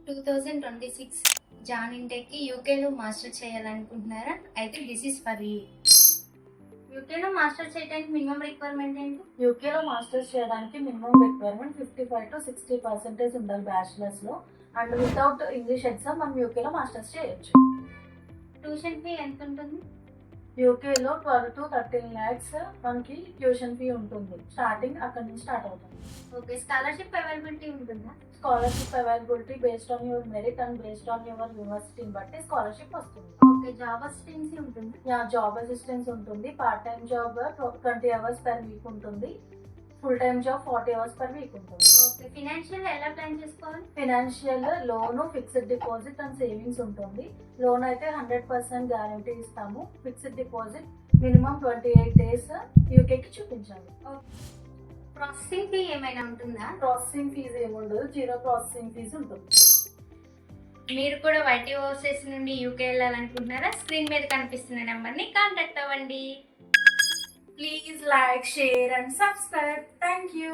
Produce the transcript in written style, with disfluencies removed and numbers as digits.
2026 John ఇంటెక్కి యూకేలో master చేయాలనుకుంటున్నారా? అయితే దిస్ ఇస్ ఫర్ యూ. యూకేలో మాస్టర్ చేయడానికి మినిమం రిక్వైర్మెంట్ ఏంటి? యూకేలో మాస్టర్స్ చేయడానికి మినిమం రిక్వైర్మెంట్ 55 to 60% ఉండాలి బ్యాచిలర్స్లో. అండ్ వితౌట్ ఇంగ్లీష్ ఎగ్జామ్ మనం యూకేలో మాస్టర్స్ చేయొచ్చు. ట్యూషన్ ఫీ ఎంత ఉంటుంది? యూకేలో 12 to 13 lakhs మనకి ట్యూషన్ ఫీ ఉంటుంది. స్టార్టింగ్ అక్కడ నుంచి స్టార్ట్ అవుతుంది. ఓకే, స్కాలర్షిప్ అవైలబిలిటీ ఉంటుందా? Scholarship availability based on your merit and based on your యూనివర్సిటీని బట్టి స్కాలర్షిప్ వస్తుంది. ఓకే, జాబ్ అసిస్టెన్సీ ఉంటుందా? జాబ్ అసిస్టెన్స్ ఉంటుంది. Part time job 20 hours per week ఉంటుంది. Full time job 40 hours per week ఉంటుంది. Okay, financial ఎలా plan చేసుకోవాలి? Financial loan, fixed deposit and savings ఉంటుంది. లోన్ అయితే 100% గ్యారంటీ ఇస్తాము. ఫిక్స్డ్ డిపాజిట్ మినిమం 28 days యూకేకి చూపించాలి. ప్రాసెసింగ్ ఫీ ఏమైనా ఉంటుందా? ప్రాసెసింగ్ ఫీజు ఏముండదు, 0 ప్రాసెసింగ్ ఫీజు ఉంటుంది. మీరు కూడా వైటీ ఓవర్సీస్ నుండి యూకే వెళ్ళాలనుకుంటున్నారా? స్క్రీన్ మీద కనిపిస్తున్న నెంబర్ని కాంటాక్ట్ అవ్వండి. Please like, share and subscribe. Thank you.